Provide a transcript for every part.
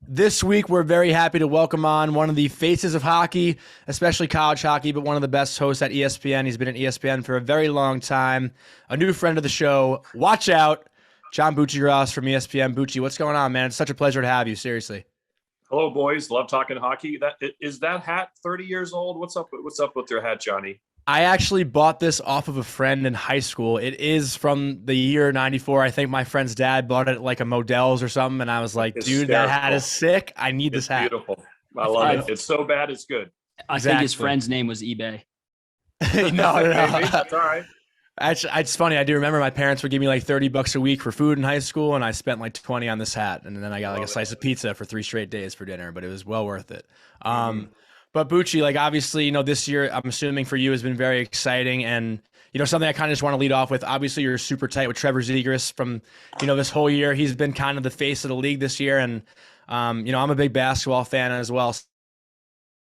This week, we're very happy to welcome on one of the faces of hockey, especially college hockey, but one of the best hosts at ESPN. He's been at ESPN for a very long time. A new friend of the show. Watch out, John Buccigross from ESPN. Bucci, what's going on, man? It's such a pleasure to have you, seriously. Hello, boys. Love talking hockey. That hat 30 years old? What's up with your hat, Johnny? I actually bought this off of a friend in high school. It is from the year 94. I think my friend's dad bought it at like a Modell's or something, and I was like, It's dude, that hat is sick. I need this hat. Beautiful. I love it. It's so bad, it's good. I think his friend's name was eBay. No. That's all right. Actually, it's funny. I do remember my parents would give me like $30 a week for food in high school, and I spent like 20 on this hat, and then I got like a slice of pizza for 3 straight days for dinner. But it was well worth it. But Bucci, like obviously, this year I'm assuming for you has been very exciting, and something I kind of just want to lead off with. Obviously, you're super tight with Trevor Zegras from this whole year. He's been kind of the face of the league this year, and I'm a big basketball fan as well. So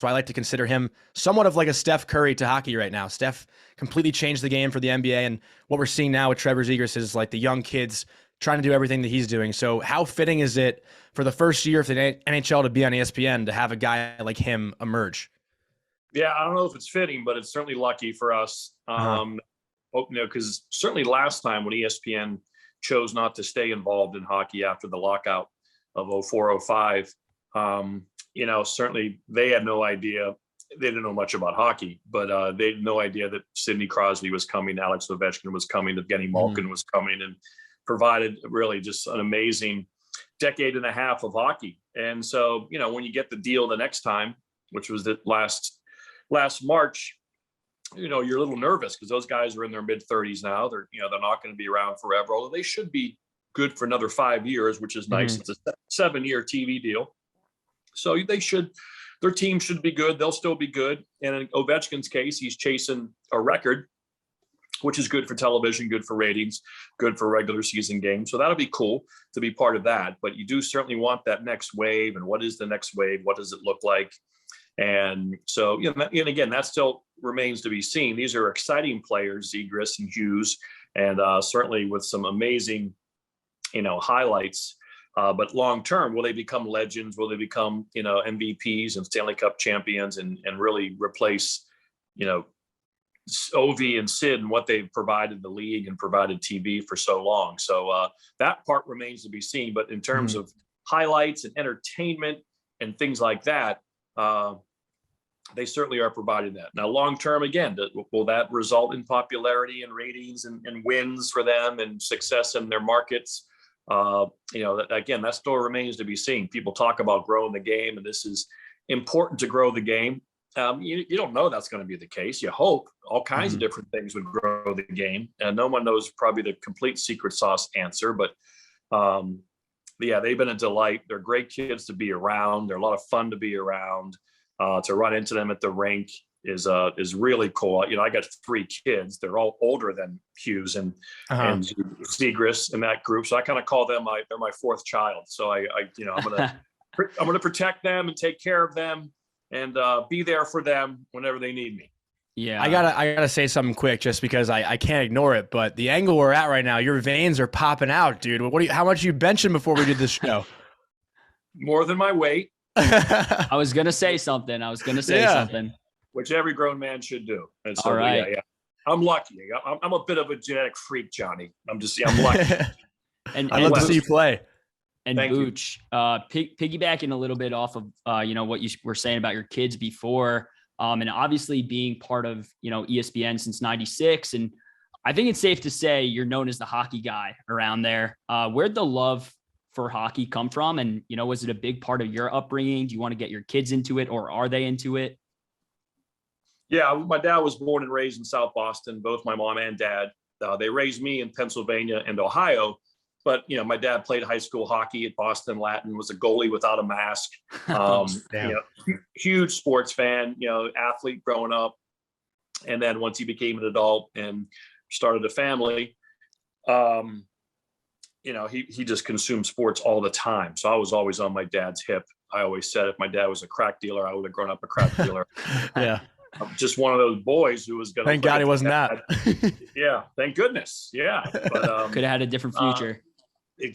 I like to consider him somewhat of like a Steph Curry to hockey right now. Steph completely changed the game for the NBA, and what we're seeing now with Trevor Zegras is like the young kids trying to do everything that he's doing. So how fitting is it for the first year of the NHL to be on ESPN to have a guy like him emerge? Yeah, I don't know if it's fitting, but it's certainly lucky for us. Because certainly last time when ESPN chose not to stay involved in hockey after the lockout of 04-05, certainly they had no idea. They didn't know much about hockey, but they had no idea that Sidney Crosby was coming, Alex Ovechkin was coming, Evgeny Malkin was coming, and provided really just an amazing decade and a half of hockey. And so, when you get the deal the next time, which was the last March, you're a little nervous because those guys are in their mid-30s now. They're not going to be around forever, although they should be good for another 5 years, which is nice. It's a 7-year TV deal. So their team should be good. They'll still be good. And in Ovechkin's case, he's chasing a record, which is good for television, good for ratings, good for regular season games. So that'll be cool to be part of that. But you do certainly want that next wave. And what is the next wave? What does it look like? And so, and again, that still remains to be seen. These are exciting players, Zegras and Hughes, and certainly with some amazing, highlights. But long term, will they become legends? Will they become, MVPs and Stanley Cup champions and really replace, Ovi and Sid and what they've provided the league and provided TV for so long? So that part remains to be seen. But in terms of highlights and entertainment and things like that, they certainly are providing that. Now, long term, again, will that result in popularity and ratings and wins for them and success in their markets? Again, that still remains to be seen. People talk about growing the game, and this is important to grow the game. You don't know that's going to be the case. You hope all kinds of different things would grow the game, and no one knows probably the complete secret sauce answer. But yeah, they've been a delight. They're great kids to be around. They're a lot of fun to be around. To run into them at the rink is really cool. I got 3 kids. They're all older than Hughes and Zegras in that group. So I kind of call them they're my 4th child. So I'm gonna protect them and take care of them and be there for them whenever they need me. Yeah, I gotta say something quick just because I can't ignore it. But the angle we're at right now, your veins are popping out, dude. How much are you benching before we did this show? More than my weight. I was gonna say something. Something, which every grown man should do. And so, all right. Yeah. I'm lucky. I'm a bit of a genetic freak, Johnny. I'm lucky. and I love to see you play. And Booch, piggybacking a little bit off of what you were saying about your kids before, and obviously being part of ESPN since '96, and I think it's safe to say you're known as the hockey guy around there. Where'd the love for hockey come from? And, was it a big part of your upbringing? Do you want to get your kids into it, or are they into it? Yeah, my dad was born and raised in South Boston, both my mom and dad. They raised me in Pennsylvania and Ohio, but, my dad played high school hockey at Boston Latin, was a goalie without a mask. Huge sports fan, athlete growing up. And then once he became an adult and started a family, he just consumed sports all the time. So I was always on my dad's hip. I always said if my dad was a crack dealer, I would have grown up a crack dealer. Yeah. I'm just one of those boys who was going to. Thank God he wasn't that. Yeah. Thank goodness. Yeah. But could have had a different future.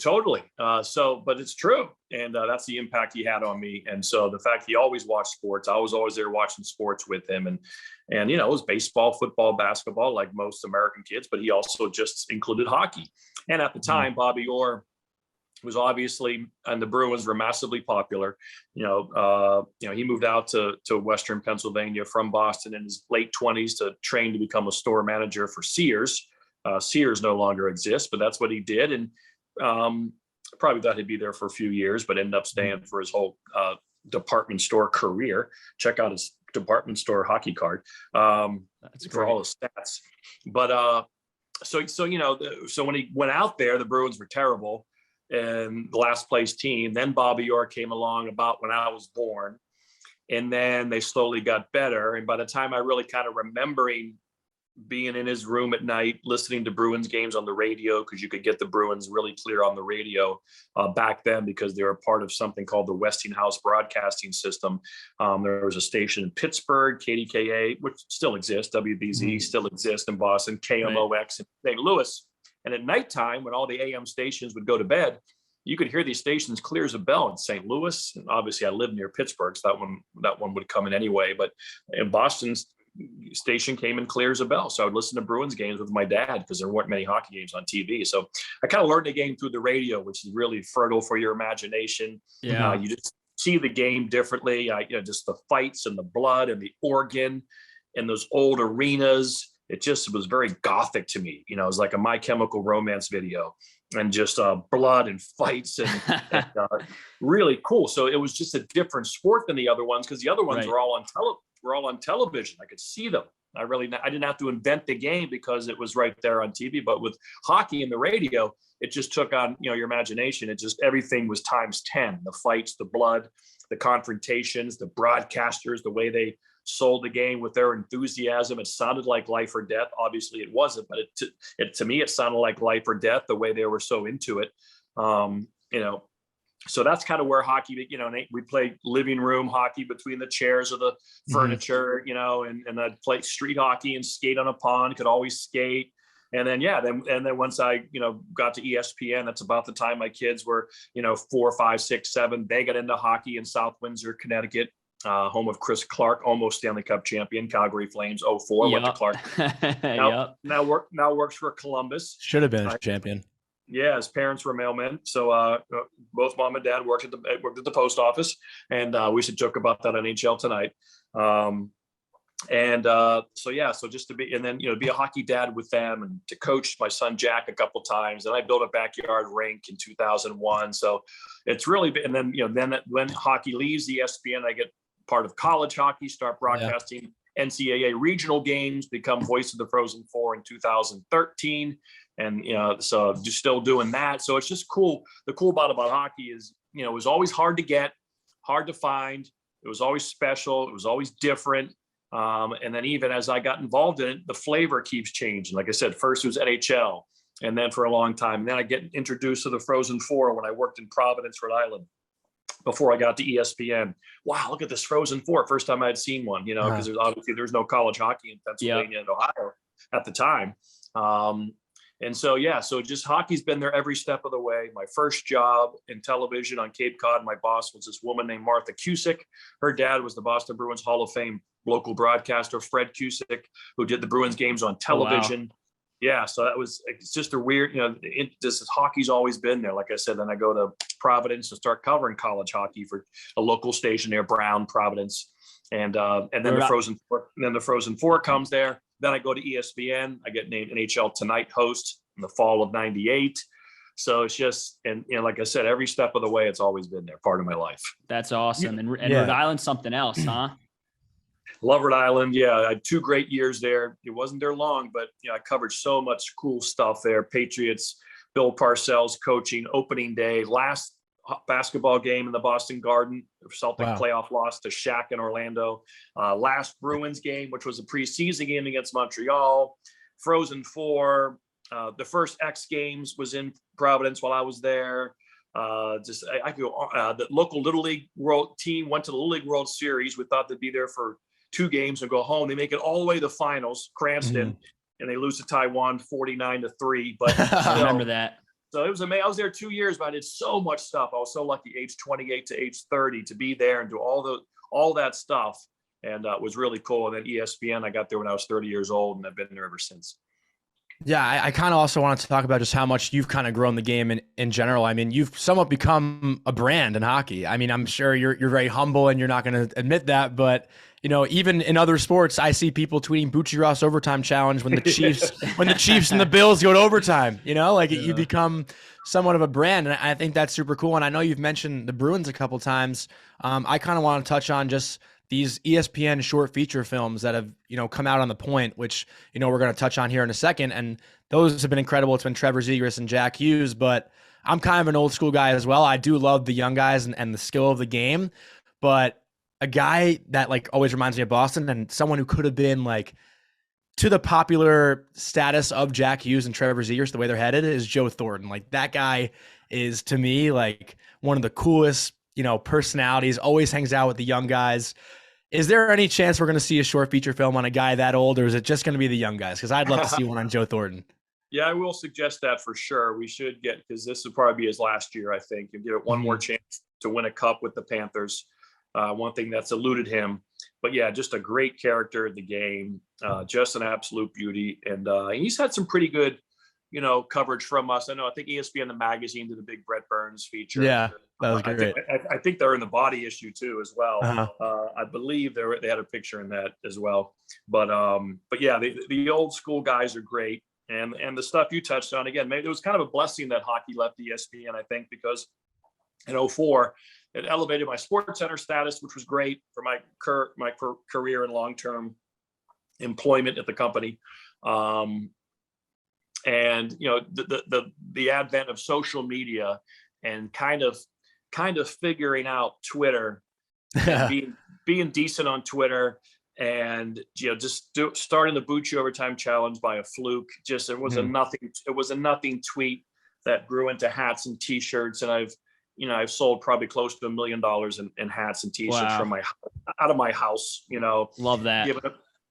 Totally. But it's true. And that's the impact he had on me. And so the fact he always watched sports, I was always there watching sports with him. And it was baseball, football, basketball, like most American kids, but he also just included hockey. And at the time, Bobby Orr was obviously, and the Bruins were massively popular. He moved out to Western Pennsylvania from Boston in his late 20s to train to become a store manager for Sears. Sears no longer exists, but that's what he did. And probably thought he'd be there for a few years, but ended up staying for his whole department store career. Check out his department store hockey card That's for all his stats. But so when he went out there, the Bruins were terrible and the last place team. Then Bobby Orr came along about when I was born, and then they slowly got better. And by the time I really kind of remembering being in his room at night, listening to Bruins games on the radio, because you could get the Bruins really clear on the radio back then because they were part of something called the Westinghouse Broadcasting System. There was a station in Pittsburgh, KDKA, which still exists, WBZ still exists in Boston, KMOX in St. Louis. And at nighttime, when all the AM stations would go to bed, you could hear these stations clear as a bell in St. Louis. And obviously I live near Pittsburgh, so that one would come in anyway. But in Boston's station came in clear as a bell. So I would listen to Bruins games with my dad because there weren't many hockey games on TV. So I kind of learned the game through the radio, which is really fertile for your imagination. Yeah. You just see the game differently. Just the fights and the blood and the organ and those old arenas. It just was very gothic to me. It was like a My Chemical Romance video, and just blood and fights and really cool. So it was just a different sport than the other ones, because the other ones were all on television. I could see them. I didn't have to invent the game because it was right there on TV. But with hockey and the radio, it just took on your imagination. It just, everything was times 10. The fights, the blood, the confrontations, the broadcasters, the way they sold the game with their enthusiasm. It sounded like life or death. Obviously it wasn't, but to me, it sounded like life or death, the way they were so into it. So that's kind of where hockey, we played living room hockey between the chairs or the furniture, and I'd play street hockey and skate on a pond, could always skate. And then, then once I, got to ESPN, that's about the time my kids were, 4, 5, 6, 7, they got into hockey in South Windsor, Connecticut. Home of Chris Clark, almost Stanley Cup champion, Calgary Flames, 04, went to Clark. Now works for Columbus. Should have been a champion. Yeah, his parents were mailmen, so both mom and dad worked at the post office, and we should joke about that on NHL Tonight. So just to be, and then be a hockey dad with them, and to coach my son Jack a couple times, and I built a backyard rink in 2001. So it's really been, and then when hockey leaves ESPN, I get part of college hockey, start broadcasting NCAA regional games, become voice of the Frozen Four in 2013. And, so just still doing that. So it's just cool. The cool part about hockey is, it was always hard to get, hard to find. It was always special. It was always different. And then even as I got involved in it, the flavor keeps changing. Like I said, first it was NHL, and then for a long time, and then I get introduced to the Frozen Four when I worked in Providence, Rhode Island, before I got to ESPN. Wow, look at this Frozen Four. First time I had seen one, because there's no college hockey in Pennsylvania and Ohio at the time. So just hockey's been there every step of the way. My first job in television on Cape Cod, my boss was this woman named Martha Cusick. Her dad was the Boston Bruins Hall of Fame local broadcaster, Fred Cusick, who did the Bruins games on television. Oh, wow. Yeah, so it's just a weird, hockey's always been there. Like I said, then I go to Providence to start covering college hockey for a local station there, Brown, Providence. And then the Frozen Four comes there. Then I go to ESPN. I get named NHL Tonight host in the fall of '98. So it's just, and like I said, every step of the way, it's always been there, part of my life. That's awesome. And Rhode Island's something else, huh? Love Rhode Island. Yeah, I had 2 great years there. It wasn't there long, but I covered so much cool stuff there. Patriots, Bill Parcells coaching, opening day, last basketball game in the Boston Garden, Celtic playoff loss to Shaq in Orlando. Last Bruins game, which was a preseason game against Montreal. Frozen Four. The first X Games was in Providence while I was there. The local Little League World team went to the Little League World Series. We thought they'd be there for 2 games and go home. They make it all the way to the finals, Cranston, and they lose to Taiwan 49-3. But I remember that. So it was amazing. I was there 2 years, but I did so much stuff. I was so lucky, age 28 to age 30, to be there and do all that stuff. And it was really cool. And then ESPN, I got there when I was 30 years old, and I've been there ever since. Yeah, I kind of also wanted to talk about just how much you've kind of grown the game in general. I mean, you've somewhat become a brand in hockey. I mean, I'm sure you're very humble and you're not going to admit that, but even in other sports, I see people tweeting Buccigross overtime challenge when the Chiefs and the Bills go to overtime. You become somewhat of a brand, and I think that's super cool. And I know you've mentioned the Bruins a couple times. I kind of want to touch on just these ESPN short feature films that have, come out on the point, which, we're going to touch on here in a second. And those have been incredible. It's been Trevor Zegras and Jack Hughes, but I'm kind of an old school guy as well. I do love the young guys and the skill of the game, but a guy that always reminds me of Boston, and someone who could have been to the popular status of Jack Hughes and Trevor Zegras, the way they're headed, is Joe Thornton. That guy is, to me, one of the coolest, personalities, always hangs out with the young guys. Is there any chance we're going to see a short feature film on a guy that old, or is it just going to be the young guys? Because I'd love to see one on Joe Thornton. Yeah, I will suggest that for sure. We should get, because this will probably be his last year, I think, and give it one more chance to win a cup with the Panthers. One thing that's eluded him. But yeah, just a great character in the game, just an absolute beauty. And he's had some pretty good, coverage from us. I think ESPN the magazine did a big Brett Burns feature. Yeah, that was great. I think they're in the body issue too as well. Uh-huh. I believe they had a picture in that as well. But yeah, the old school guys are great. And the stuff you touched on, again, maybe it was kind of a blessing that hockey left ESPN, I think, because in 2004, it elevated my Sports Center status, which was great for my career and long-term employment at the company. And the advent of social media and kind of figuring out Twitter, and being decent on Twitter, and just starting the Bucci overtime challenge by a fluke. Just it was a nothing tweet that grew into hats and T-shirts, and I've sold probably close to $1 million in hats and T-shirts from out of my house. Love that.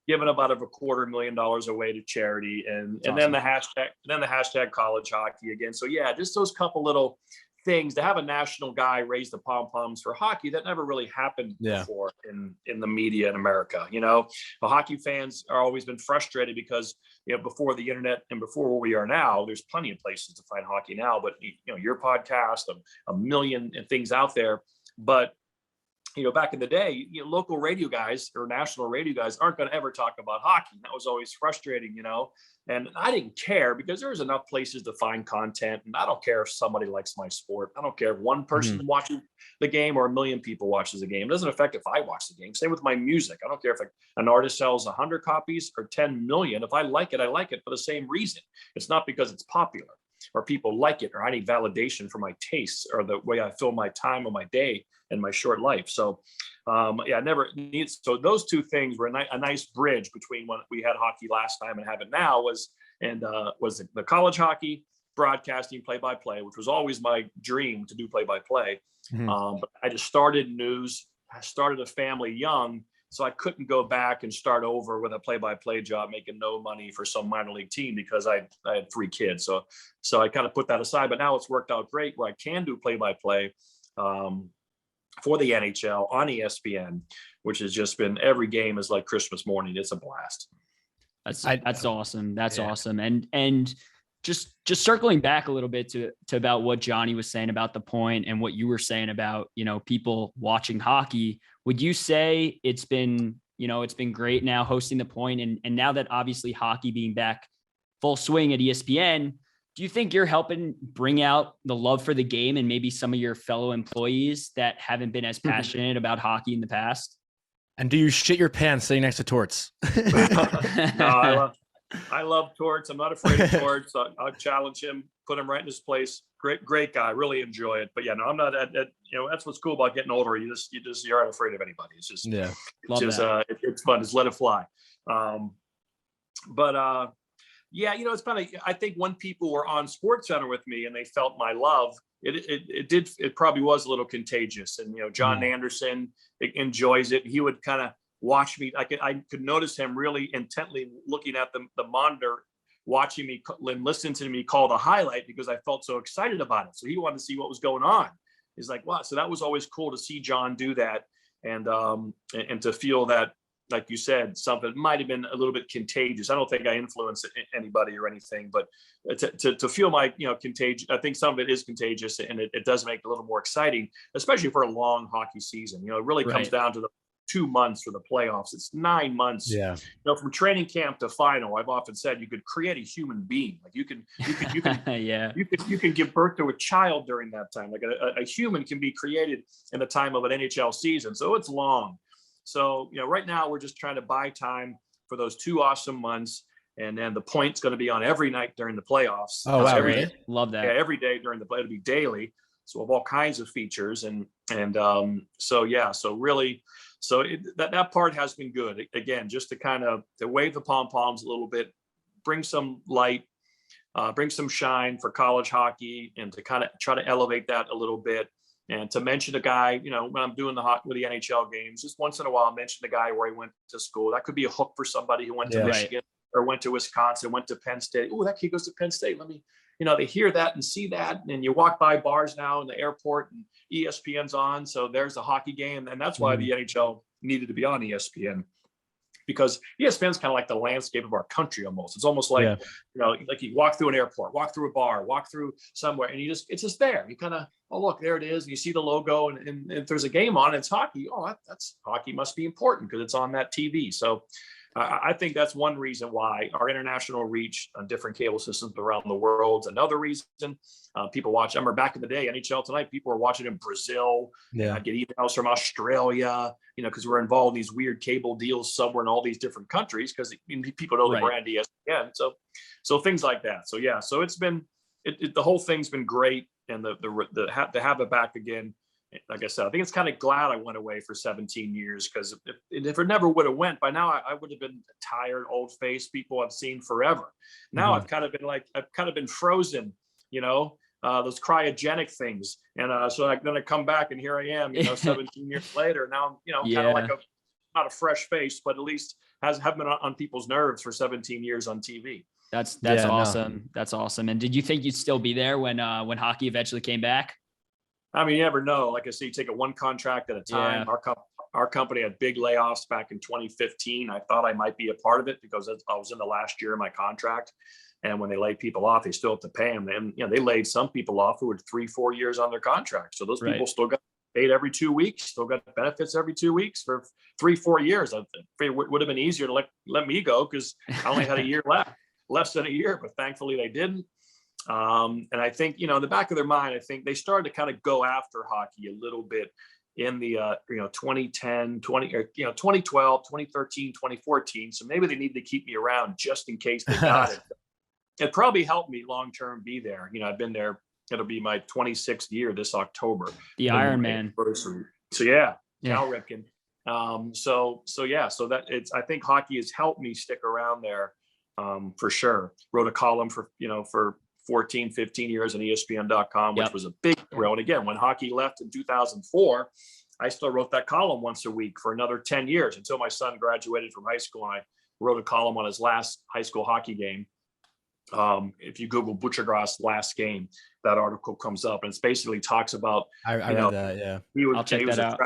Giving about $250,000 away to charity, and then the hashtag college hockey again. So yeah, just those couple little things to have a national guy raise the pom-poms for hockey that never really happened before in the media in America. The hockey fans are always been frustrated because before the internet and before where we are now, there's plenty of places to find hockey now, but your podcast, a million things out there, but back in the day, local radio guys or national radio guys aren't going to ever talk about hockey. That was always frustrating, and I didn't care because there was enough places to find content. And I don't care if somebody likes my sport. I don't care if one person watches the game or 1 million people watches the game. It doesn't affect if I watch the game. Same with my music. I don't care if an artist sells 100 copies or 10 million. If I like it, I like it for the same reason. It's not because it's popular or people like it or I need validation for my tastes or the way I fill my time or my day in my short life. So so those two things were a nice bridge between when we had hockey last time and have it now was the college hockey broadcasting play-by-play, which was always my dream to do play-by-play. But I just started news. I started a family young, so I couldn't go back and start over with a play-by-play job, making no money for some minor league team because I had 3 kids. So I kind of put that aside, but now it's worked out great where I can do play-by-play for the NHL on ESPN, which has just been every game is like Christmas morning. It's a blast. That's awesome. That's awesome. And just circling back a little bit to about what Johnny was saying about the point and what you were saying about, people watching hockey. Would you say it's been great now hosting the point and now that obviously hockey being back full swing at ESPN, do you think you're helping bring out the love for the game and maybe some of your fellow employees that haven't been as passionate about hockey in the past? And do you shit your pants sitting next to Torts? No, I love Torts. I'm not afraid of Torts. I'll challenge him, put him right in his place. Great guy. Really enjoy it. But yeah, no, I'm not that's what's cool about getting older. You aren't afraid of anybody. It's just, it's fun. Just let it fly. Yeah, it's funny. I think when people were on SportsCenter with me and they felt my love, it probably was a little contagious. And John Anderson enjoys it. He would kind of watch me. I could notice him really intently looking at the monitor watching me and listening to me call the highlight because I felt so excited about it. So he wanted to see what was going on. He's like, wow. So that was always cool to see John do that. And to feel that, like you said, something might have been a little bit contagious. I don't think I influenced anybody or anything, but to feel my, contagious, I think some of it is contagious, and it does make it a little more exciting, especially for a long hockey season. It really comes down to the 2 months for the playoffs. It's 9 months. Yeah. From training camp to final. I've often said you could create a human being. Like you can yeah. you can give birth to a child during that time. Like a human can be created in the time of an NHL season. So it's long. So, right now we're just trying to buy time for those 2 awesome months. And then the point's going to be on every night during the playoffs. Oh, wow. Every Really? day. Love that. Yeah, every day during the play. It'll be daily. So we'll have all kinds of features. So really, that part has been good. Again, just to kind of to wave the pom-poms a little bit, bring some light, bring some shine for college hockey, and to kind of try to elevate that a little bit. And to mention a guy, when I'm doing the NHL games, just once in a while, mention the guy where he went to school. That could be a hook for somebody who went to Michigan or went to Wisconsin, went to Penn State. Oh, that kid goes to Penn State. Let me, they hear that and see that. And you walk by bars now in the airport and ESPN's on. So there's a hockey game. And that's why the NHL needed to be on ESPN, because ESPN's kind of like the landscape of our country almost. It's almost like, like you walk through an airport, walk through a bar, walk through somewhere, and it's just there. You kind of, oh, look, there it is. And you see the logo, and if there's a game on, it's hockey. Oh, that's hockey must be important because it's on that TV. So I think that's one reason why our international reach on different cable systems around the world is another reason. People watch. I remember back in the day, NHL Tonight, people were watching in Brazil. Yeah. I get emails from Australia, because we're involved in these weird cable deals somewhere in all these different countries because people know the brand ESPN. So things like that. So yeah, so it's been the whole thing's been great, and to have it back again. Like I said, I think it's kind of glad I went away for 17 years, because if it never would have went, by now I would have been tired, old-faced people I've seen forever. Now I've kind of been frozen, those cryogenic things. And so then I come back and here I am, 17 years later. Now, kind of like not a fresh face, but at least have been on people's nerves for 17 years on TV. That's awesome. No. That's awesome. And did you think you'd still be there when hockey eventually came back? I mean, you never know. Like I say, you take it one contract at a time. Yeah. Our company had big layoffs back in 2015. I thought I might be a part of it because I was in the last year of my contract. And when they laid people off, they still have to pay them. And they laid some people off who had 3-4 years on their contract. So those people still got paid every 2 weeks, still got benefits every 2 weeks for 3-4 years. It would have been easier to let me go because I only had a year left, less than a year. But thankfully they didn't. And I think, in the back of their mind, I think they started to kind of go after hockey a little bit in the, 2010, 2012, 2013, 2014. So maybe they need to keep me around just in case they got it. It probably helped me long-term be there. I've been there. It'll be my 26th year this October. The Iron Man. So yeah. Cal Ripken. So that I think hockey has helped me stick around there. For sure. Wrote a column for 14, 15 years on ESPN.com, which was a big thrill. And again, when hockey left in 2004, I still wrote that column once a week for another 10 years until my son graduated from high school. And I wrote a column on his last high school hockey game. If you Google Buccigross last game, that article comes up, and it basically talks about, I read that. Yeah. I'll check that out.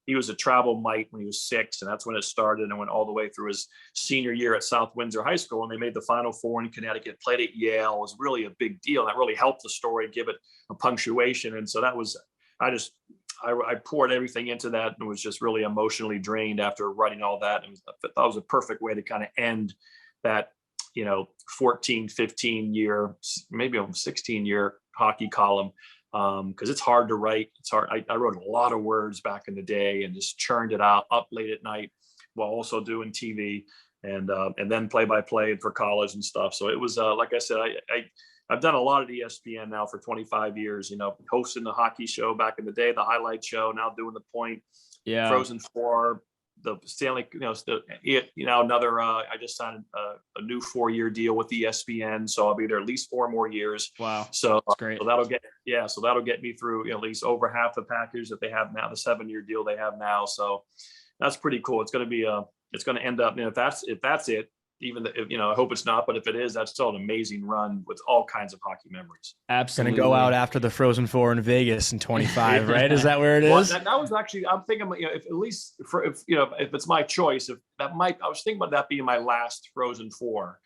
He was a travel mite when he was 6, and that's when it started, and went all the way through his senior year at South Windsor High School. And they made the Final Four in Connecticut, played at Yale. It was really a big deal. That really helped the story, give it a punctuation. And so that was, I poured everything into that and was just really emotionally drained after writing all that. And I thought it was a perfect way to kind of end that, 14, 15 year, maybe a 16 year hockey column. Because it's hard to write. It's hard. I wrote a lot of words back in the day and just churned it out up late at night while also doing TV and then play-by-play for college and stuff. So it was like I said, I've done a lot of ESPN now for 25 years. Hosting the hockey show back in the day, the highlight show. Now doing the point, Frozen 4, the Stanley. Another. I just signed a new 4-year deal with ESPN, so I'll be there at least 4 more years. Wow, so that's great. So that'll get me through at least over half the package that they have now, the 7-year deal they have now. So that's pretty cool. It's going to be it's going to end up. And if that's it, even if, I hope it's not, but if it is, that's still an amazing run with all kinds of hockey memories. Absolutely. Gonna go out after the Frozen Four in Vegas in 25, right? Is that where it Well, is? that was actually, I'm thinking, if at least if it's my choice, I was thinking about that being my last Frozen Four.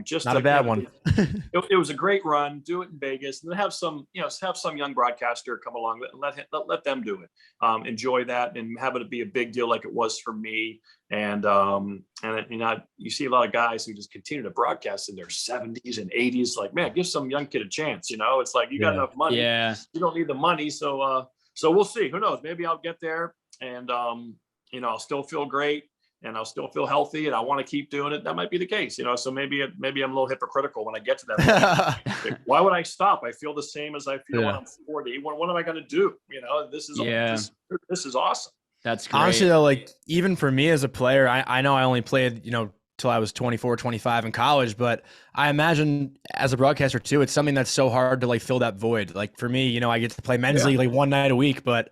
Just Not a bad one. It was a great run. Do it in Vegas, and then have some young broadcaster come along and let them do it. Enjoy that and have it be a big deal like it was for me. And you see a lot of guys who just continue to broadcast in their 70s and 80s. Like, man, give some young kid a chance. It's like you got enough money. Yeah. You don't need the money. So we'll see. Who knows? Maybe I'll get there, and I'll still feel great. And I'll still feel healthy, and I want to keep doing it. That might be the case, So maybe I'm a little hypocritical when I get to that point. Why would I stop? I feel the same as I feel when I'm 40. What am I going to do? This is awesome. That's great. Honestly, though, like even for me as a player, I know I only played, till I was 24, 25 in college, but I imagine as a broadcaster too, it's something that's so hard to like fill that void. Like for me, I get to play men's league like one night a week, but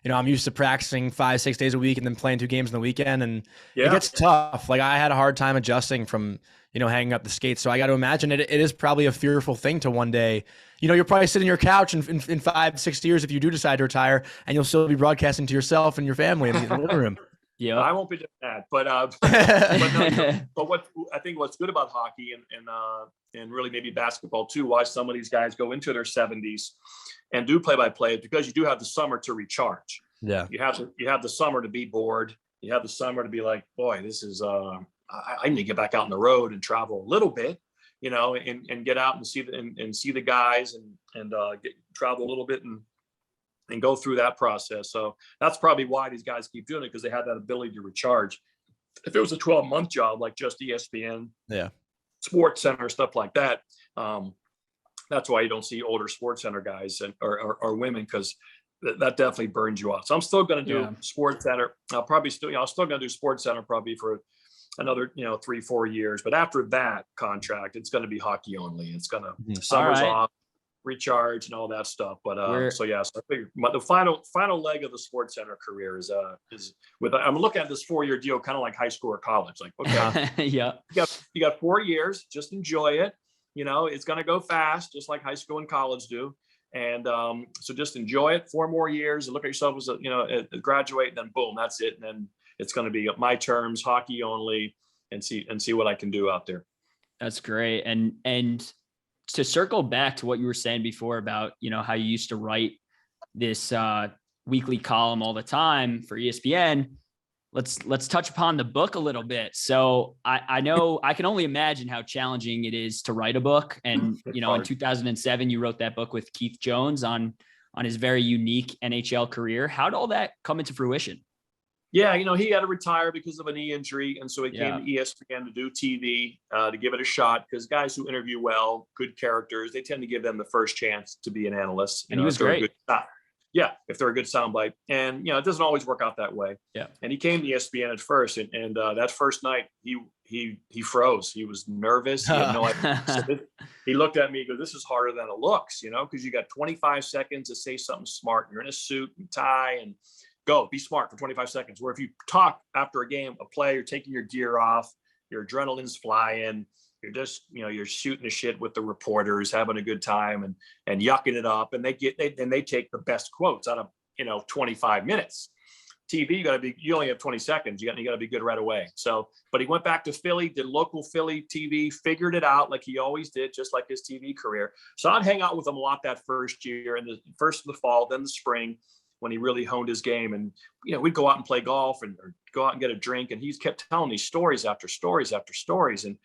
I'm used to practicing 5-6 days a week and then playing 2 games in the weekend. And it gets tough. Like I had a hard time adjusting from, hanging up the skates. So I got to imagine it is probably a fearful thing to one day, you'll probably sit on your couch in 5-6 years if you do decide to retire, and you'll still be broadcasting to yourself and your family in the living room. Yeah, I won't be doing that, but I think what's good about hockey and really maybe basketball too, why some of these guys go into their 70s and do play-by-play is because you do have the summer to recharge. Yeah, you have the summer to be bored. You have the summer to be like, boy, this is I need to get back out on the road and travel a little bit, and get out and see the guys and travel a little bit and go through that process. So that's probably why these guys keep doing it, because they have that ability to recharge. If it was a 12-month job, like just ESPN, Sports Center, stuff like that, that's why you don't see older Sports Center guys or women, because that definitely burns you out. So I'm still going to do Sports Center. I'm still going to do Sports Center probably for another 3-4 years. But after that contract, it's going to be hockey only. It's going to summers off, recharge and all that stuff. But so I figured the final leg of the Sports Center career is with I'm looking at this 4-year deal, kind of like high school or college. Like, okay, you got 4 years, just enjoy it. It's going to go fast, just like high school and college do. And so just enjoy it 4 more years and look at yourself as a graduate, and then boom, that's it. And then it's going to be my terms, hockey only, and see what I can do out there. That's great. And to circle back to what you were saying before about, how you used to write this weekly column all the time for ESPN, let's touch upon the book a little bit. So I know I can only imagine how challenging it is to write a book. And, in 2007, you wrote that book with Keith Jones on his very unique NHL career. How did all that come into fruition? Yeah, he had to retire because of a knee injury. And so he came to ESPN to do TV, to give it a shot, because guys who interview well, good characters, they tend to give them the first chance to be an analyst. And he was great. If they're a good soundbite. And, it doesn't always work out that way. Yeah. And he came to ESPN at first. And that first night, he froze. He was nervous. He had no idea. So he looked at me and goes, "This is harder than it looks, because you got 25 seconds to say something smart. You're in a suit and tie and go, be smart for 25 seconds. Where if you talk after a game, a play, you're taking your gear off, your adrenaline's flying, you're just, you're shooting the shit with the reporters, having a good time and yucking it up. And they take the best quotes out of, 25 minutes. TV, you only have 20 seconds. You got to be good right away. So, but he went back to Philly, did local Philly TV, figured it out like he always did, just like his TV career. So I'd hang out with him a lot that first year, and the first of the fall, then the spring, when he really honed his game. And, we'd go out and play golf or go out and get a drink. And he's kept telling me stories after stories after stories. And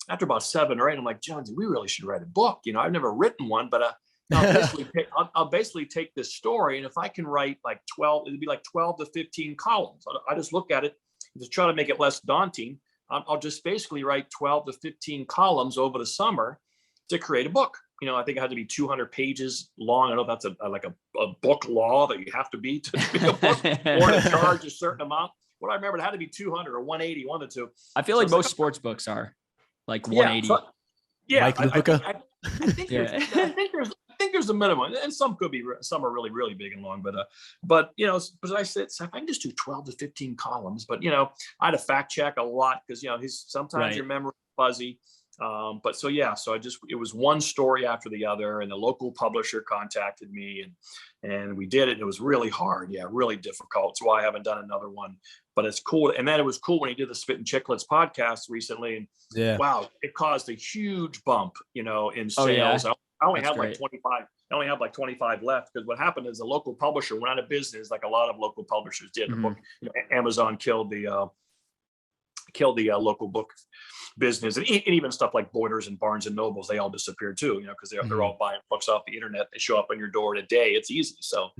after about 7 or 8, I'm like, "John, we really should write a book. I've never written one, but I'll basically take this story. And if I can write like 12, it'd be like 12 to 15 columns. I just look at it and just try to make it less daunting. I'll just basically write 12 to 15 columns over the summer to create a book. I think it had to be 200 pages long. I know that's a book law that you have to be to be a book, or to charge a certain amount. What I remember, it had to be 200 or 180, one of the two. I feel like most sports books are like 180. I think think there's a minimum, and some are really, really big and long, but but I said, so I can just do 12 to 15 columns, but I had to fact check a lot because, sometimes your memory is fuzzy. But so it was one story after the other, and the local publisher contacted me, and we did it. It was really hard. Yeah, really difficult. That's why I haven't done another one, but it's cool. And then it was cool when he did the Spit and Chicklets podcast recently. And wow, it caused a huge bump, in sales. I only have like 25. I only have like 25 left because what happened is the local publisher went out of business, like a lot of local publishers did. The book, Amazon killed the local book business, and even stuff like Borders and Barnes and Nobles, they all disappeared too, because they're all buying books off the internet. They show up on your door in a day. It's easy. So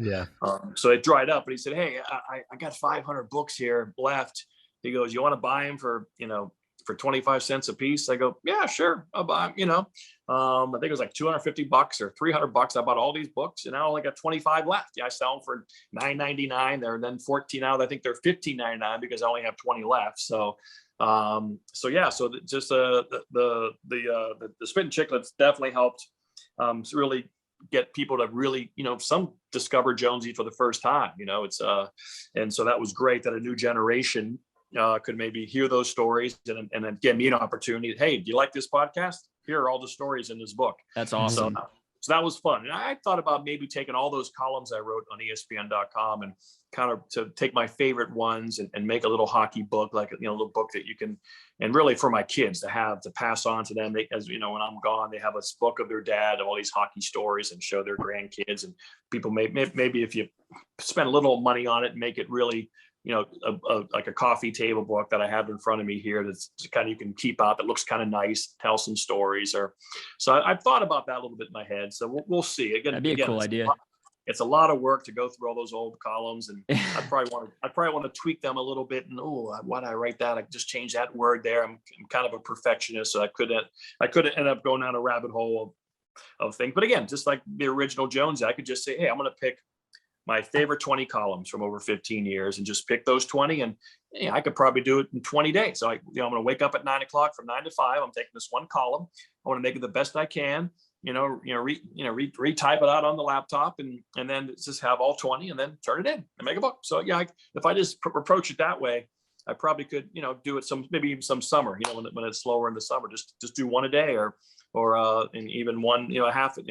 so it dried up. But he said, hey, I got 500 books here left. He goes, you want to buy them for 25 cents a piece? I go, yeah, sure, I'll buy them. I think it was like $250 or $300. I bought all these books, and I only got 25 left. I sell them for $9.99. They're then 14 out. I think they're $15.99 because I only have 20 left. So just the Spit and Chicklets definitely helped really get people to really, some discover Jonesy for the first time. It's and so that was great that a new generation could maybe hear those stories and then give me an opportunity. Hey, do you like this podcast? Here are all the stories in this book. That's awesome. So that was fun. And I thought about maybe taking all those columns I wrote on ESPN.com and kind of to take my favorite ones and make a little hockey book, like, a little book that you can, and really for my kids to pass on to them. As when I'm gone, they have a book of their dad of all these hockey stories and show their grandkids, and people maybe if you spend a little money on it and make it really, like a coffee table book that I have in front of me here that's kind of you can keep out, that looks kind of nice, tell some stories. So I've thought about that a little bit in my head. So we'll see. That'd be a cool idea. It's a lot of work to go through all those old columns, and I probably want to tweak them a little bit. And why did I write that? I just changed that word there. I'm kind of a perfectionist, so I could end up going down a rabbit hole of things. But again, just like the original Jones, I could just say, hey, I'm going to pick my favorite 20 columns from over 15 years and just pick those 20. And I could probably do it in 20 days. So I'm going to wake up at 9 o'clock from 9 to 5. I'm taking this one column. I want to make it the best I can, retype it out on the laptop and then just have all 20 and then turn it in and make a book. So if I just approach it that way, I probably could, do it maybe even some summer, when it's slower in the summer, just do one a day or and even one, a half a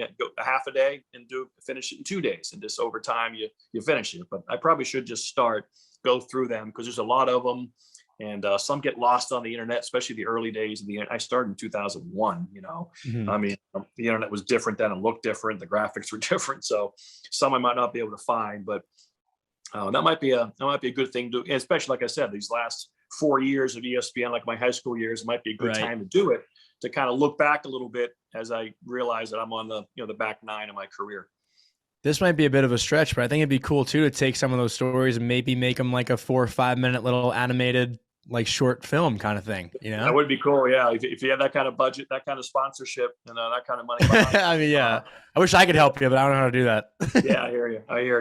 day and finish it in 2 days, and just over time you finish it. But I probably should just go through them because there's a lot of them, and some get lost on the internet, especially the early days of the internet. I started in 2001. I mean, the internet was different then, and looked different. The graphics were different, so some I might not be able to find, but that might be a good thing to, especially like I said, these last 4 years of ESPN, like my high school years, it might be a good time to do it, to kind of look back a little bit as I realize that I'm on the back nine of my career. This might be a bit of a stretch, but I think it'd be cool too to take some of those stories and maybe make them like a 4 or 5 minute little animated, like short film kind of thing. That would be cool. Yeah, if you have that kind of budget, that kind of sponsorship, and that kind of money behind I mean, I wish I could help you, but I don't know how to do that. Yeah, I hear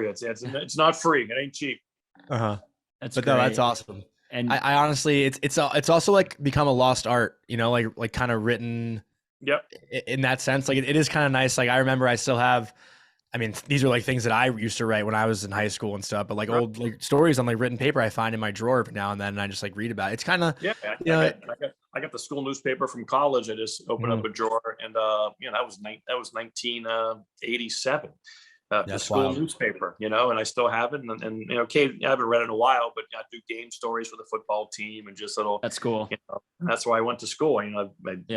you. It's not free. It ain't cheap. That's great. No, that's awesome. And I honestly, it's also like become a lost art, like kind of written. Yep. In that sense, like it is kind of nice. Like I remember I still have, I mean, these are like things that I used to write when I was in high school and stuff, but like old like stories on like written paper I find in my drawer now and then, and I just like read about it. It's kind of, I got the school newspaper from college. I just opened up a drawer, and that was 1987. The school newspaper, and I still have it. And Kate, I haven't read it in a while, but I do game stories for the football team and just little. That's cool. And that's why I went to school. I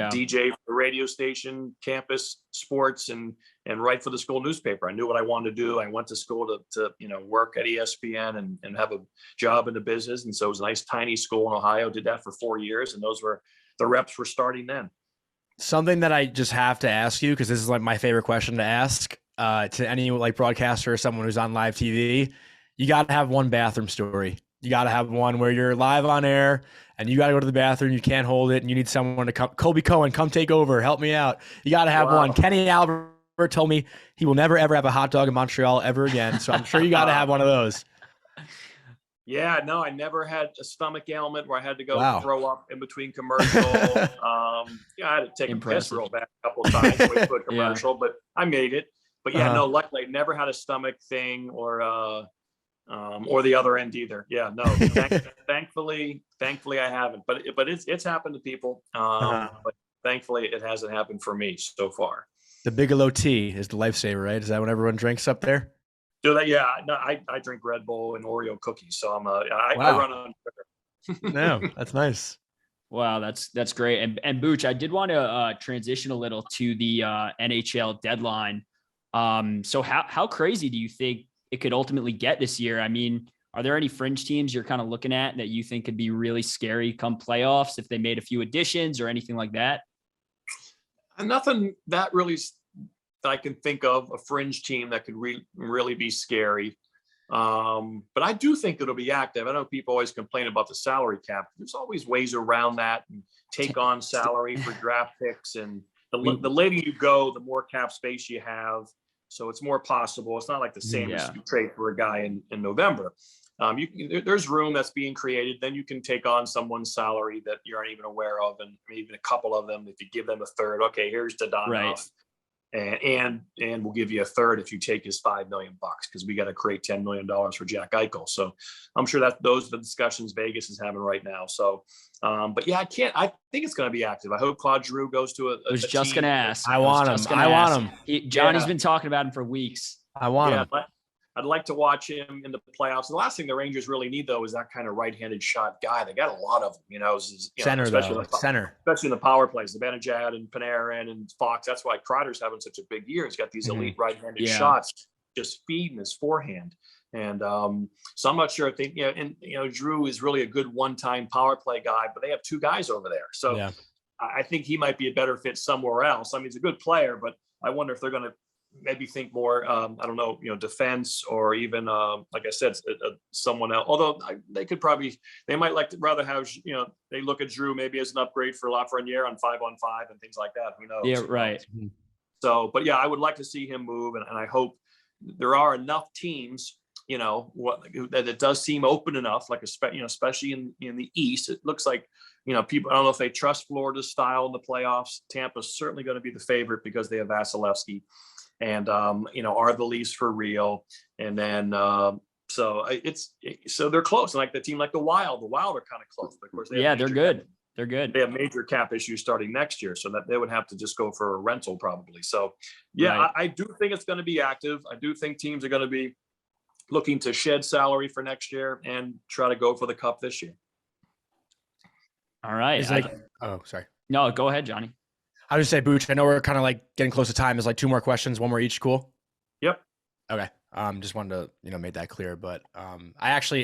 DJ for the radio station, campus sports, and write for the school newspaper. I knew what I wanted to do. I went to school to work at ESPN and have a job in the business. And so it was a nice tiny school in Ohio. Did that for 4 years, and the reps were starting then. Something that I just have to ask you, because this is like my favorite question to ask. To any like broadcaster or someone who's on live TV, you got to have one bathroom story. You got to have one where you're live on air and you got to go to the bathroom. You can't hold it and you need someone to come. Colby Cohen, come take over. Help me out. You got to have one. Kenny Albert told me he will never, ever have a hot dog in Montreal ever again. So I'm sure you got to have one of those. Yeah, no, I never had a stomach ailment where I had to go throw up in between commercial. I had to take a piss real bad a couple of times to a commercial, but I made it. But yeah, no, luckily I never had a stomach thing or the other end either. Yeah, no, thankfully I haven't, but it's happened to people. But thankfully it hasn't happened for me so far. The Bigelow tea is the lifesaver, right? Is that what everyone drinks up there? Do that? Yeah, no, I drink Red Bull and Oreo cookies, so I run on Twitter. No, that's nice. Wow, that's great. And Booch, I did want to transition a little to the NHL deadline. So how crazy do you think it could ultimately get this year? I mean, are there any fringe teams you're kind of looking at that you think could be really scary come playoffs if they made a few additions or anything like that? Nothing that really that I can think of, a fringe team that could really be scary. But I do think it'll be active. I know people always complain about the salary cap. There's always ways around that and take on salary for draft picks. And the later you go, the more cap space you have. So it's more possible. It's not like the same as you trade for a guy in November. There's room that's being created. Then you can take on someone's salary that you aren't even aware of, and even a couple of them. If you give them a third, okay, here's Dadonov, right. and we'll give you a third if you take his $5 million because we got to create $10 million for Jack Eichel. So I'm sure that those are the discussions Vegas is having right now. So, but yeah, I think it's going to be active. I hope Claude Giroux goes to a. I was just going to ask. I want him. Johnny's been talking about him for weeks. I want him. I'd like to watch him in the playoffs. The last thing the Rangers really need, though, is that kind of right-handed shot guy. They got a lot of them, center, especially especially in the power plays. The Zibanejad and Panarin and Fox. That's why Kreider's having such a big year. He's got these elite right-handed shots, just feeding his forehand. And so I'm not sure if they, Drew is really a good one-time power play guy, but they have two guys over there. So I think he might be a better fit somewhere else. I mean, he's a good player, but I wonder if they're going to maybe think more, I don't know, defense or even, like I said, someone else. Although they might rather have, they look at Drew maybe as an upgrade for Lafreniere on 5-on-5 and things like that. Who knows? Yeah, right. So, but yeah, I would like to see him move, and I hope there are enough teams, that it does seem open enough, like especially in the East. It looks like, people, I don't know if they trust Florida's style in the playoffs. Tampa's certainly going to be the favorite because they have Vasilevsky. And, are the Leafs for real? And then, so they're close. And like the team, like the Wild are kind of close. But of course, they're good. They're good. They have major cap issues starting next year, so that they would have to just go for a rental probably. So, yeah, right. I do think it's going to be active. I do think teams are going to be looking to shed salary for next year and try to go for the cup this year. All right. Sorry. No, go ahead, Johnny. I would just say, Booch, I know we're kind of like getting close to time. There's like two more questions, one more each. Cool. Yep. Okay. Just wanted to, make that clear, but I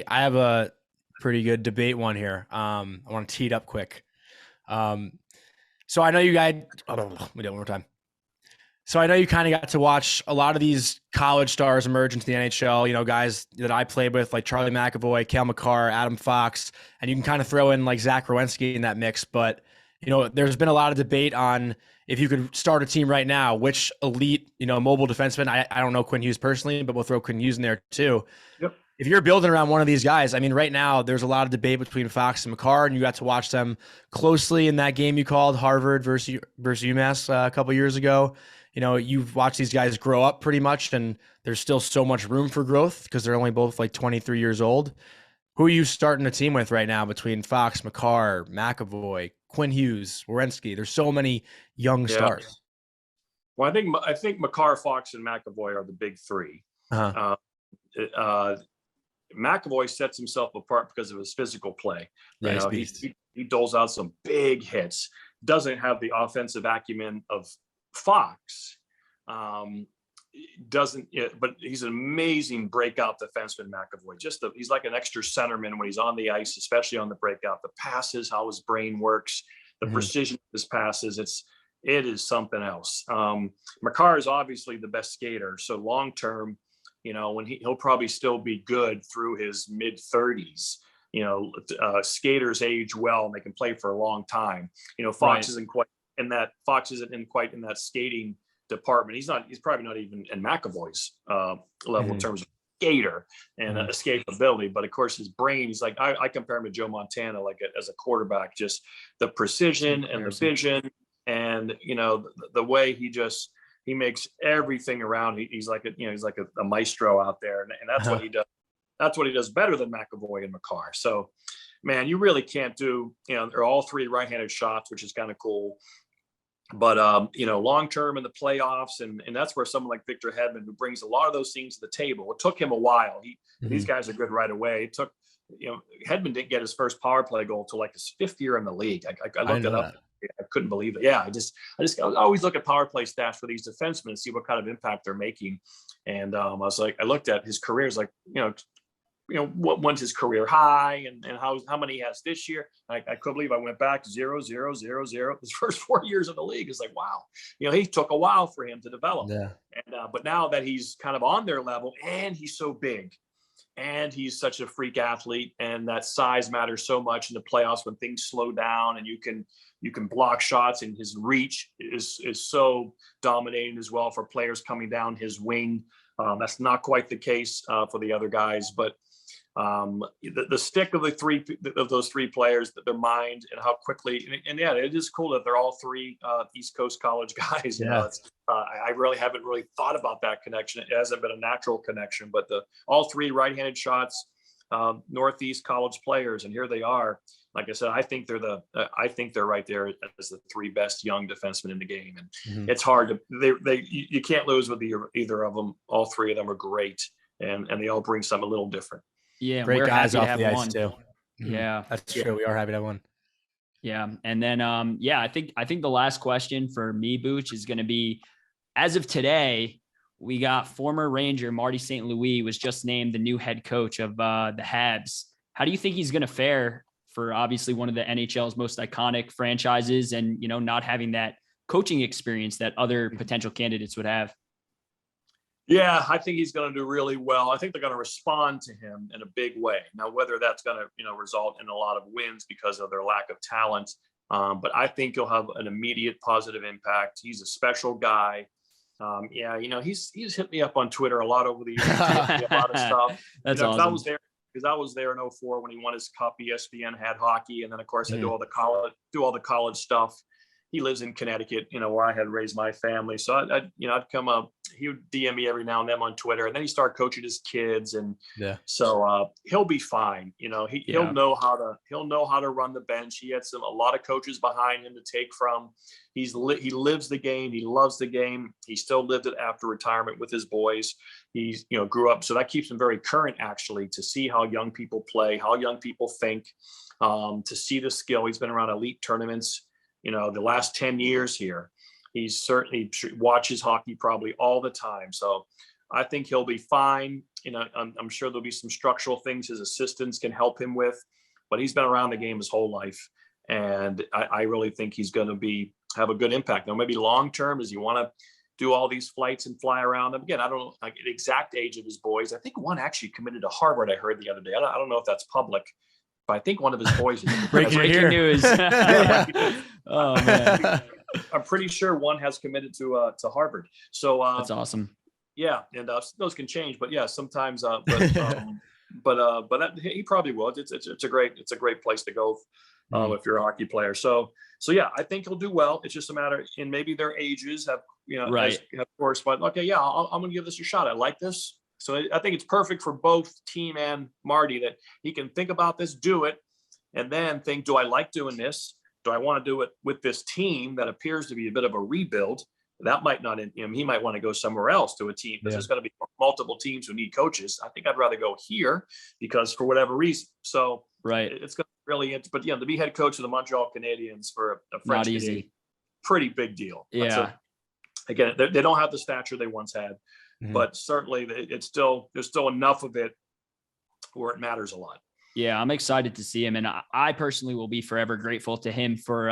have a pretty good debate one here. I want to tee it up quick. So I know you guys, we do it one more time. So I know you kind of got to watch a lot of these college stars emerge into the NHL, guys that I played with, like Charlie McAvoy, Cale Makar, Adam Fox, and you can kind of throw in like Zach Werenski in that mix, but there's been a lot of debate on if you could start a team right now, which elite, mobile defenseman. I don't know Quinn Hughes personally, but we'll throw Quinn Hughes in there too. Yep. If you're building around one of these guys, I mean, right now there's a lot of debate between Fox and Makar, and you got to watch them closely in that game you called Harvard versus UMass a couple years ago. You've watched these guys grow up pretty much, and there's still so much room for growth because they're only both like 23 years old. Who are you starting a team with right now between Fox, Makar, McAvoy, Quinn Hughes, Werenski? There's so many young stars. Well, I think Makar, Fox, and McAvoy are the big three. McAvoy sets himself apart because of his physical play. He doles out some big hits. Doesn't have the offensive acumen of Fox. But he's an amazing breakout defenseman, McAvoy. He's like an extra centerman when he's on the ice, especially on the breakout. The passes, how his brain works, the precision of his passes, it is something else. Makar is obviously the best skater. So long term, when he'll probably still be good through his mid 30s. Skaters age well and they can play for a long time. Fox isn't quite in that. Fox isn't quite in that skating department. He's probably not even in McAvoy's level in terms of skater and escapability, but of course his brain, he's like, I compare him to Joe Montana, like as a quarterback, just the precision and the vision and the way he just He makes everything around. He's like a maestro out there, and that's what he does. That's what he does better than McAvoy and Makar. So, man, you really can't do. They're all three right-handed shots, which is kind of cool. But long term in the playoffs, and that's where someone like Victor Hedman, who brings a lot of those things to the table. It took him a while. These guys are good right away. It took, Hedman didn't get his first power play goal till like his 5th year in the league. I looked it up. I couldn't believe it. Yeah, I always look at power play stats for these defensemen and see what kind of impact they're making. And I looked at his career, is like, when's his career high and how many he has this year. I couldn't believe I went back 0, 0, 0, 0. His first 4 years in the league is like, wow. He took a while for him to develop. Yeah. And but now that he's kind of on their level, and he's so big, and he's such a freak athlete, and that size matters so much in the playoffs when things slow down and you can block shots, and his reach is so dominating as well for players coming down his wing. That's not quite the case for the other guys, but the stick of those three players, their mind and how quickly, and yeah, it is cool that they're all three East Coast college guys. I really haven't thought about that connection. It hasn't been a natural connection, but all three right-handed shots, Northeast college players, and here they are. Like I said, I think they're right there as the three best young defensemen in the game, and it's hard to you can't lose with either of them. All three of them are great, and they all bring something a little different. Yeah, great guys off the ice too. Yeah, that's true. We are happy to have one. Yeah, and then I think the last question for me, Booch, is going to be, as of today, we got former Ranger Marty St. Louis was just named the new head coach of the Habs. How do you think he's going to fare for obviously one of the NHL's most iconic franchises, and not having that coaching experience that other potential candidates would have? Yeah, I think he's going to do really well. I think they're going to respond to him in a big way. Now, whether that's going to, result in a lot of wins because of their lack of talent, but I think he'll have an immediate positive impact. He's a special guy. He's hit me up on Twitter a lot over the years. A lot of stuff. That's awesome. I was there in 2004 when he won his cup. ESPN had hockey, and then of course I do all the college stuff. He lives in Connecticut, where I had raised my family. So I'd come up. He would DM me every now and then on Twitter, and then he started coaching his kids, and so he'll be fine. He'll know how to run the bench. He had a lot of coaches behind him to take from. He lives the game. He loves the game. He still lived it after retirement with his boys. He's grew up, so that keeps him very current, actually, to see how young people play, how young people think, to see the skill. He's been around elite tournaments. The last 10 years here, he certainly watches hockey probably all the time. So I think he'll be fine. I'm sure there'll be some structural things his assistants can help him with, but he's been around the game his whole life. And I really think he's going to have a good impact. Now, maybe long-term, as you want to do all these flights and fly around them. Again, I don't know the exact age of his boys. I think one actually committed to Harvard, I heard the other day. I don't know if that's public, but I think one of his boys is breaking news. Oh man, I'm pretty sure one has committed to Harvard. So that's awesome. Yeah, and those can change, but yeah, sometimes. But he probably will. It's a great place to go if you're a hockey player. So yeah, I think he'll do well. It's just a matter, and maybe their ages have have corresponded. Okay, yeah, I'm going to give this a shot. I like this. So I think it's perfect for both team and Marty that he can think about this, do it, and then think, do I like doing this? Do I want to do it with this team that appears to be a bit of a rebuild? That might not, he might want to go somewhere else to a team because there's going to be multiple teams who need coaches. I think I'd rather go here because for whatever reason. So it's going to be really, but to be head coach of the Montreal Canadiens for a French Canadian, pretty big deal. Yeah. Again, they don't have the stature they once had. But certainly there's still enough of it where it matters a lot. Yeah, I'm excited to see him. And I personally will be forever grateful to him for,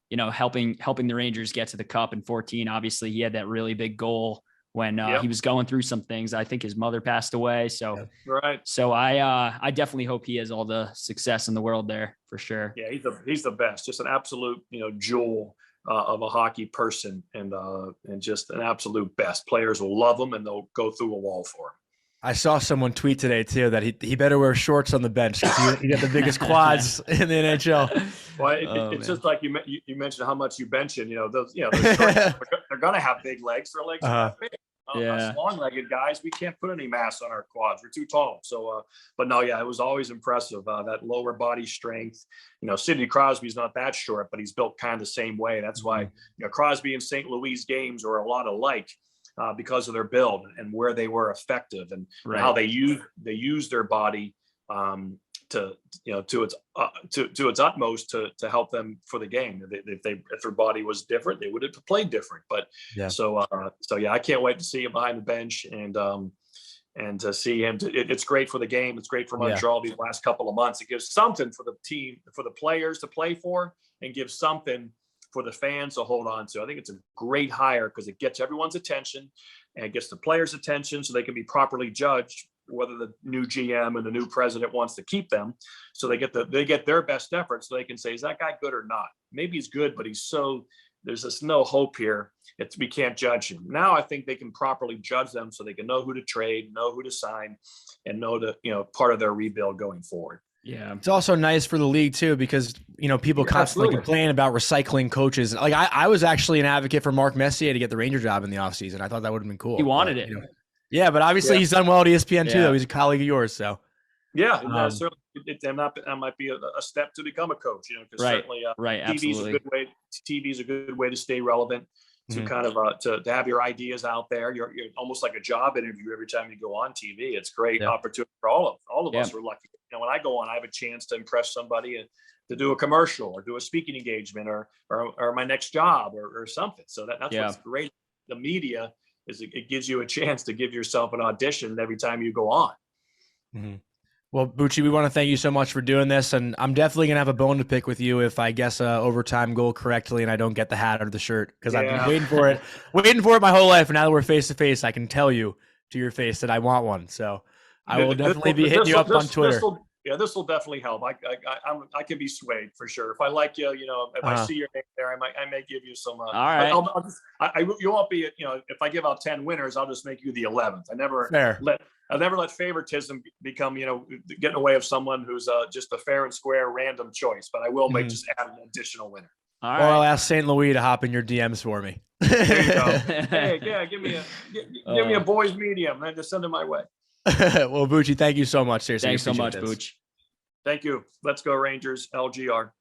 helping the Rangers get to the cup in 2014. Obviously he had that really big goal when he was going through some things. I think his mother passed away. So, So I definitely hope he has all the success in the world there for sure. Yeah, he's the best, just an absolute, jewel of a hockey person, and just an absolute best. Players will love him, and they'll go through a wall for him. I saw someone tweet today too that he better wear shorts on the bench because he got the biggest quads in the NHL. Well, it's just like you mentioned how much you bench, those shorts, they're going to have big legs. Their legs are not big. Us long-legged guys, we can't put any mass on our quads. We're too tall. So, but no, yeah, it was always impressive. That lower body strength. Sidney Crosby's not that short, but he's built kind of the same way. That's why Crosby and St. Louis games are a lot alike because of their build and where they were effective and how they use their body to its utmost to help them for the game. If their body was different, they would have played different. But so I can't wait to see him behind the bench and to see him. It's great for the game. It's great for Montreal these last couple of months. It gives something for the team, for the players to play for, and gives something for the fans to hold on to. I think it's a great hire because it gets everyone's attention and it gets the players' attention so they can be properly judged whether the new GM and the new president wants to keep them. So they get their best effort so they can say, is that guy good or not? Maybe he's good, but there's just no hope here. We can't judge him. Now I think they can properly judge them so they can know who to trade, know who to sign, and know part of their rebuild going forward. Yeah. It's also nice for the league too, because, people constantly complain about recycling coaches. Like I was actually an advocate for Mark Messier to get the Ranger job in the offseason. I thought that would have been cool. He wanted it. Yeah, but obviously he's done well at ESPN too, though. He's a colleague of yours, so. Yeah, certainly. That might be a step to become a coach, because certainly TV is a good way to stay relevant, to kind of to have your ideas out there. You're almost like a job interview every time you go on TV. It's a great opportunity for all of us. We're lucky. When I go on, I have a chance to impress somebody and to do a commercial or do a speaking engagement or my next job or something. So that's what's great. The media is it gives you a chance to give yourself an audition every time you go on. Mm-hmm. Well, Bucci, we want to thank you so much for doing this, and I'm definitely going to have a bone to pick with you if I guess a overtime goal correctly and I don't get the hat or the shirt, because I've been waiting for it my whole life, and now that we're face-to-face, I can tell you to your face that I want one. So I will definitely be hitting you up on Twitter. This will definitely help. I can be swayed for sure. If I like you, if I see your name there, I may give you some. All right. You won't be, if I give out 10 winners, I'll just make you the 11th. I never let favoritism become, get in the way of someone who's just a fair and square random choice. But I will make just add an additional winner. All right. Or I'll ask St. Louis to hop in your DMs for me. There you go. Hey, give me a boys medium and just send it my way. Well, Bucci, thank you so much. Seriously, thanks so much, Bucci. Thank you. Let's go Rangers, LGR.